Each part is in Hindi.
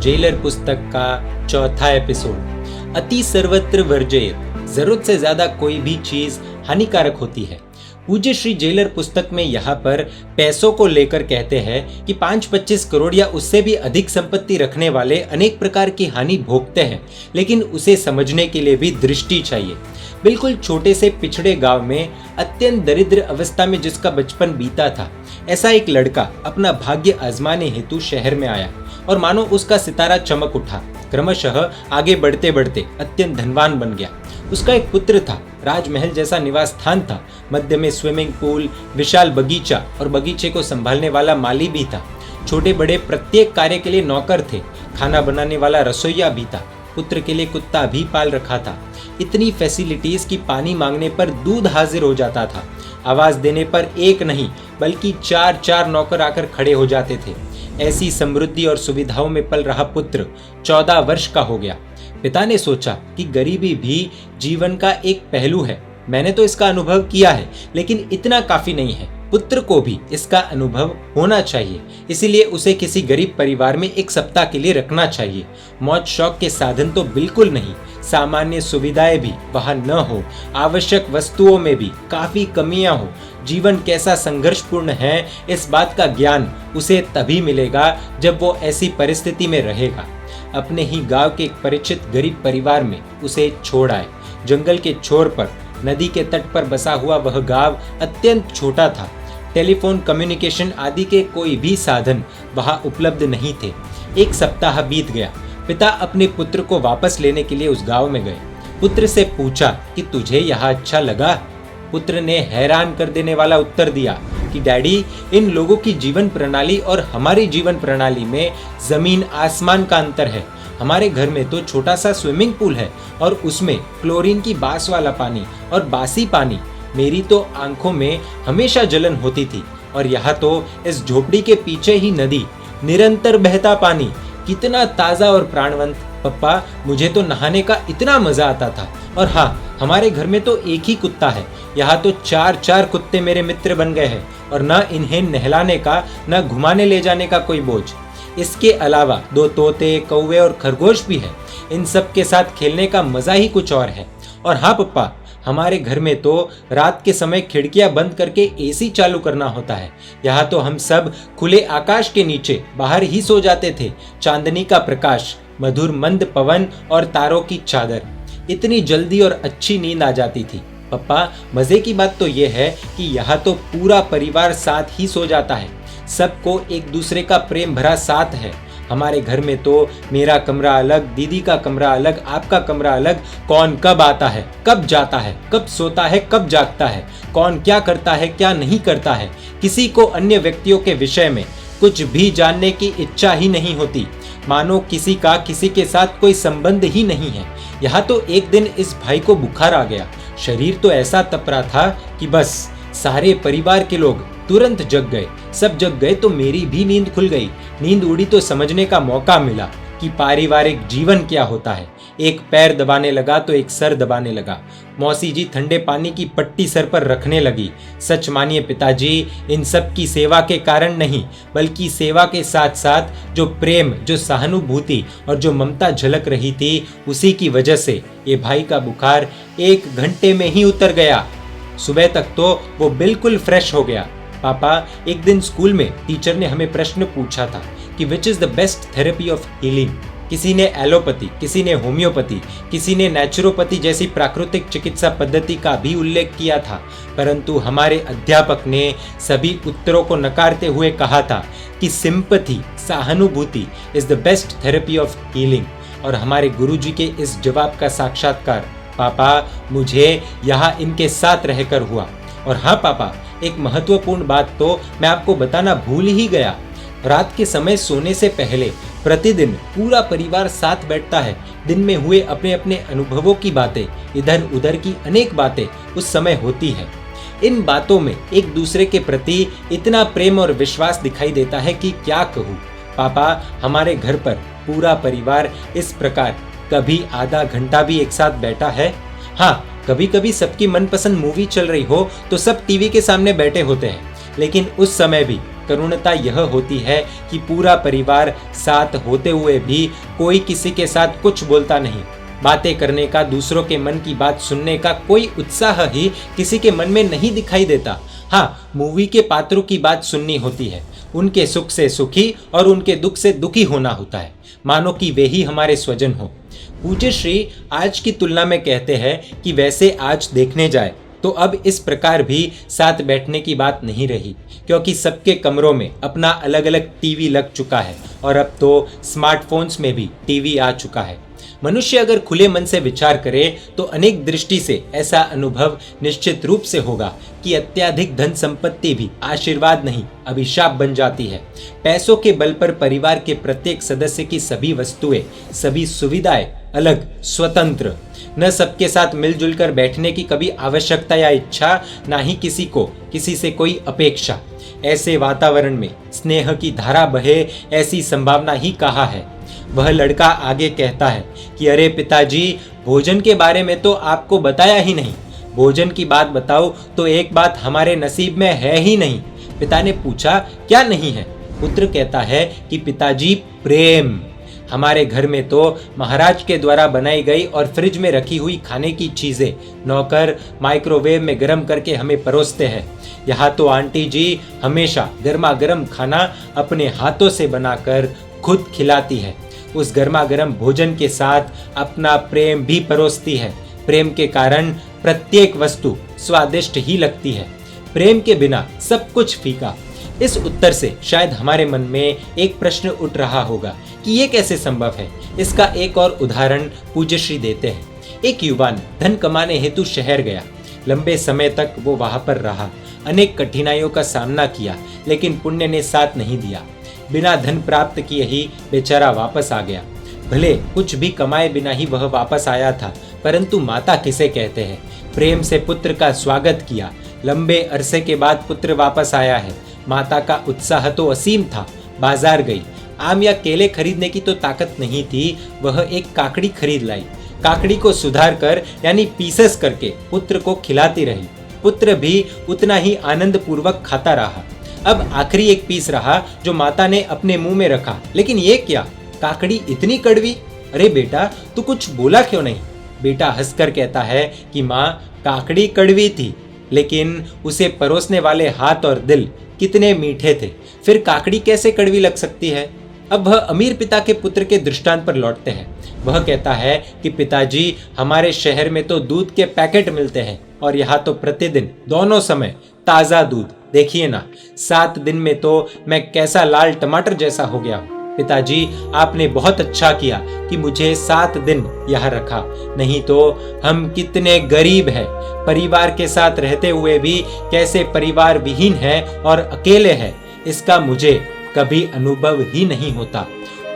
जेलर पुस्तक का चौथा एपिसोड। अति सर्वत्र वर्जयेत, जरूरत से ज्यादा कोई भी चीज हानिकारक होती है। पूज्य श्री जेलर पुस्तक में यहाँ पर पैसों को लेकर कहते हैं कि 5-25 करोड़ या उससे भी अधिक संपत्ति रखने वाले अनेक प्रकार की हानि भोगते हैं, लेकिन उसे समझने के लिए भी दृष्टि चाहिए। बिल्कुल छोटे से पिछड़े गांव में अत्यंत दरिद्र अवस्था में जिसका बचपन बीता था, ऐसा एक लड़का अपना भाग्य आजमाने हेतु शहर में आया और मानो उसका सितारा चमक उठा। क्रमशः आगे बढ़ते बढ़ते अत्यंत धनवान बन गया। उसका एक पुत्र था, राजमहल जैसा निवास स्थान था, मध्य में स्विमिंग पूल, विशाल बगीचा और बगीचे को संभालने वाला माली भी था। छोटे बड़े प्रत्येक कार्य के लिए नौकर थे, खाना बनाने वाला रसोइया भी था, पुत्र के लिए कुत्ता भी पाल रखा था। इतनी फैसिलिटीज की पानी मांगने पर दूध हाजिर हो जाता था। आवाज देने पर एक नहीं बल्कि 4-4 नौकर आकर खड़े हो जाते थे। ऐसी समृद्धि और सुविधाओं में पल रहा पुत्र 14 वर्ष का हो गया। पिता ने सोचा कि गरीबी भी जीवन का एक पहलू है। मैंने तो इसका अनुभव किया है, लेकिन इतना काफी नहीं है। पुत्र को भी इसका अनुभव होना चाहिए, इसीलिए उसे किसी गरीब परिवार में एक सप्ताह के लिए रखना चाहिए। मौज शौक के साधन तो बिल्कुल नहीं, सामान्य सुविधाएं भी वहां न हो, आवश्यक वस्तुओं में भी काफी कमियां हो। जीवन कैसा संघर्षपूर्ण है, इस बात का ज्ञान उसे तभी मिलेगा जब वो ऐसी परिस्थिति में रहेगा। अपने ही गांव के एक परिचित गरीब परिवार में उसे छोड़ आए। जंगल के छोर पर नदी के तट पर बसा हुआ वह गांव अत्यंत छोटा था। टेलीफोन, कम्युनिकेशन आदि के कोई भी साधन वहां उपलब्ध नहीं थे। एक सप्ताह बीत गया। पिता अपने पुत्र को वापस लेने के लिए उस गांव में गए। पुत्र से पूछा कि तुझे यहाँ अच्छा लगा? पुत्र ने हैरान कर देने वाला उत्तर दिया कि डैडी, इन लोगों की जीवन प्रणाली और हमारी जीवन प्रणाली में जमीन आसमान का अंतर है। हमारे घर में तो छोटा सा स्विमिंग पूल है और उसमें क्लोरीन की बास वाला पानी और बासी पानी। मेरी तो आंखों में हमेशा जलन होती थी, और यहाँ तो इस झोपड़ी के पीछे ही नदी, निरंतर बहता पानी, कितना ताजा और प्राणवंत। पप्पा, मुझे तो नहाने का इतना मजा आता था। और हाँ, हमारे घर में तो एक ही कुत्ता है। यहाँ तो 4-4 कुत्ते मेरे मित्र बन गए हैं, और न इन्हें नहलाने का, न घुमाने ले जाने का कोई बोझ। इसके अलावा 2 तोते, कौवे और खरगोश भी है। इन सब के साथ खेलने का मजा ही कुछ और है। और हाँ पप्पा, हमारे घर में तो रात के समय खिड़कियां बंद करके एसी चालू करना होता है। यहाँ तो हम सब खुले आकाश के नीचे बाहर ही सो जाते थे। चांदनी का प्रकाश, मधुर मंद पवन और तारों की चादर। इतनी जल्दी और अच्छी नींद आ जाती थी। पप्पा, मजे की बात तो यह है कि यहाँ तो पूरा परिवार साथ ही सो जाता है। सबको एक दूसरे का प्रेम भरा साथ है। हमारे घर में तो मेरा कमरा अलग, दीदी का कमरा अलग, आपका कमरा अलग। कौन कब आता है, कब जाता है, कब सोता है, कब जागता है, कौन क्या करता है, क्या नहीं करता है, किसी को अन्य व्यक्तियों के विषय में कुछ भी जानने की इच्छा ही नहीं होती। मानो किसी का किसी के साथ कोई संबंध ही नहीं है। यहाँ तो एक दिन इस भाई को बुखार आ गया। शरीर तो ऐसा तप रहा था कि बस सारे परिवार के लोग तुरंत जग गए। सब जग गए तो मेरी भी नींद खुल गई। नींद उड़ी तो समझने का मौका मिला कि पारिवारिक जीवन क्या होता है। एक पैर दबाने लगा तो एक सर दबाने लगा। मौसी जी ठंडे पानी की पट्टी सर पर रखने लगी। सच मानिए पिताजी, इन सब की सेवा के कारण नहीं, बल्कि सेवा के साथ साथ जो प्रेम, जो सहानुभूति और जो ममता झलक रही थी, उसी की वजह से ये भाई का बुखार 1 घंटे में ही उतर गया। सुबह तक तो वो बिल्कुल फ्रेश हो गया। पापा, एक दिन स्कूल में टीचर ने हमें प्रश्न पूछा था कि which is the best therapy of healing. किसी ने एलोपैथी, किसी ने होम्योपैथी, किसी ने नेचुरोपैथी जैसी प्राकृतिक चिकित्सा पद्धति का भी उल्लेख किया था, परंतु हमारे अध्यापक ने सभी उत्तरों को नकारते हुए कहा था कि सिंपैथी, सहानुभूति is the best therapy of healing. और हमारे गुरुजी के इस जवाब का साक्षात्कार पापा मुझे यहाँ इनके साथ रहकर हुआ। और हाँ पापा, एक महत्वपूर्ण बात तो मैं आपको बताना भूल ही गया। रात के समय सोने से पहले प्रतिदिन पूरा परिवार साथ बैठता है। दिन में हुए अपने अपने अनुभवों की बातें, इधर उधर की अनेक बातें उस समय होती है। इन बातों में एक दूसरे के प्रति इतना प्रेम और विश्वास दिखाई देता है कि क्या कहूँ। पापा, हमारे घर पर पूरा परिवार इस प्रकार कभी आधा घंटा भी एक साथ बैठा है? हाँ, कभी कभी सबकी मनपसंद मूवी चल रही हो तो सब टीवी के सामने बैठे होते हैं, लेकिन उस समय भी करुणता यह होती है कि पूरा परिवार साथ होते हुए भी कोई किसी के साथ कुछ बोलता नहीं। बातें करने का, दूसरों के मन की बात सुनने का कोई उत्साह ही किसी के मन में नहीं दिखाई देता। हाँ, मूवी के पात्रों की बात सुननी होती है, उनके सुख से सुखी और उनके दुख से दुखी होना होता है, मानो कि वे ही हमारे स्वजन हो। पूज्य श्री आज की तुलना में कहते हैं कि वैसे आज देखने जाए तो अब इस प्रकार भी साथ बैठने की बात नहीं रही, क्योंकि सबके कमरों में अपना अलग अलग टीवी लग चुका है और अब तो स्मार्टफोन्स में भी टीवी आ चुका है। मनुष्य अगर खुले मन से विचार करे तो अनेक दृष्टि से ऐसा अनुभव निश्चित रूप से होगा कि अत्यधिक धन संपत्ति भी आशीर्वाद नहीं अभिशाप बन जाती है। पैसों के बल पर परिवार के प्रत्येक सदस्य की सभी वस्तुएं, सभी सुविधाएं अलग, स्वतंत्र, न सबके साथ मिलजुल कर बैठने की कभी आवश्यकता या इच्छा, ना ही किसी को किसी से कोई अपेक्षा। ऐसे वातावरण में स्नेह की धारा बहे, ऐसी संभावना ही कहाँ है। वह लड़का आगे कहता है कि अरे पिताजी, भोजन के बारे में तो आपको बताया ही नहीं। भोजन की बात बताओ तो एक बात हमारे नसीब में है ही नहीं। पिता ने पूछा, क्या नहीं है? पुत्र कहता है कि पिताजी, प्रेम। हमारे घर में तो महाराज के द्वारा बनाई गई और फ्रिज में रखी हुई खाने की चीजें नौकर माइक्रोवेव में गर्म करके हमें परोसते हैं। यहाँ तो आंटी जी हमेशा गर्मा गर्म खाना अपने हाथों से बनाकर खुद खिलाती है। उस गर्मा गर्म भोजन के साथ अपना प्रेम भी परोसती है। प्रेम के कारण प्रत्येक वस्तु स्वादिष्ट ही लगती है। प्रेम के बिना सब कुछ फीका। इस उत्तर से शायद हमारे मन में एक प्रश्न उठ रहा होगा कि ये कैसे संभव है। इसका एक और उदाहरण पूज्य श्री देते हैं। एक युवान धन कमाने हेतु शहर गया। लंबे समय तक वो वहां पर रहा, अनेक कठिनाइयों का सामना किया, लेकिन पुण्य ने साथ नहीं दिया। बिना धन प्राप्त किए ही बेचारा वापस आ गया। भले कुछ भी कमाए बिना ही वह वापस आया था, परंतु माता किसे कहते हैं, प्रेम से पुत्र का स्वागत किया। लंबे अरसे के बाद पुत्र वापस आया है। माता का उत्साह तो असीम था। बाजार गई, आम या केले खरीदने की तो ताकत नहीं थी, वह एक काकड़ी खरीद लाई। काकड़ी को सुधार कर यानी पीसेस करके पुत्र को खिलाती रही। पुत्र भी उतना ही आनंद पूर्वक खाता रहा। अब आखिरी एक पीस रहा जो माता ने अपने मुंह में रखा, लेकिन ये क्या, काकड़ी इतनी कड़वी। अरे बेटा, तू कुछ बोला क्यों नहीं? बेटा हंसकर कहता है कि माँ, काकड़ी कड़वी थी, लेकिन उसे परोसने वाले हाथ और दिल कितने मीठे थे, फिर काकड़ी कैसे कड़वी लग सकती है। अब वह अमीर पिता के पुत्र के दृष्टांत पर लौटते हैं। वह कहता है कि पिताजी, हमारे शहर में तो दूध के पैकेट मिलते हैं और यहाँ तो प्रतिदिन दोनों समय ताज़ा दूध। देखिए ना, 7 दिन में तो मैं कैसा लाल टमाटर जैसा हो गया हूँ। पिताजी, आपने बहुत अच्छा किया कि मुझे 7 दिन यहाँ रखा, नहीं तो हम कितने गरीब हैं, परिवार के साथ रहते हुए भी कैसे परिवार विहीन है और अकेले हैं, इसका मुझे कभी अनुभव ही नहीं होता।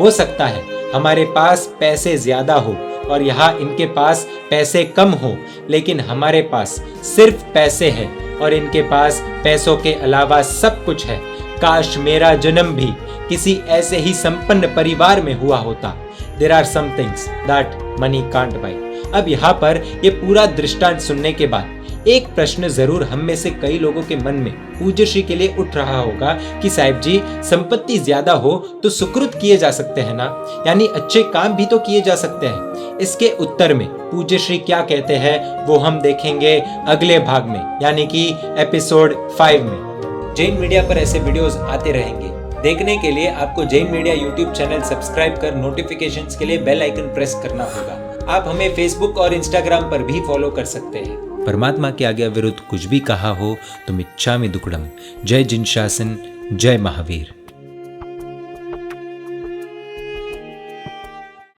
हो सकता है हमारे पास पैसे ज्यादा हो और यहाँ इनके पास पैसे कम हो, लेकिन हमारे पास सिर्फ पैसे हैं और इनके पास पैसों के अलावा सब कुछ है। काश मेरा जन्म भी किसी ऐसे ही संपन्न परिवार में हुआ होता। There are some things that money can't buy। अब यहाँ पर ये पूरा दृष्टांत सुनने के बाद एक प्रश्न जरूर हम में से कई लोगों के मन में पूज्य श्री के लिए उठ रहा होगा कि साहिब जी, संपत्ति ज्यादा हो तो सुकृत किए जा सकते हैं ना, यानी अच्छे काम भी तो किए जा सकते हैं। इसके उत्तर में पूज्य श्री क्या कहते हैं वो हम देखेंगे अगले भाग में, यानी कि एपिसोड 5 में। जैन मीडिया पर ऐसे वीडियोस आते रहेंगे। देखने के लिए आपको Jain media YouTube channel subscribe कर नोटिफिकेशंस के लिए बेल आइकन प्रेस करना होगा। आप हमें फेसबुक और इंस्टाग्राम पर भी फॉलो कर सकते हैं। परमात्मा के आज्ञा विरुद्ध कुछ भी कहा हो तो मिच्छामि दुक्कडम। जय जिन शासन, जय महावीर।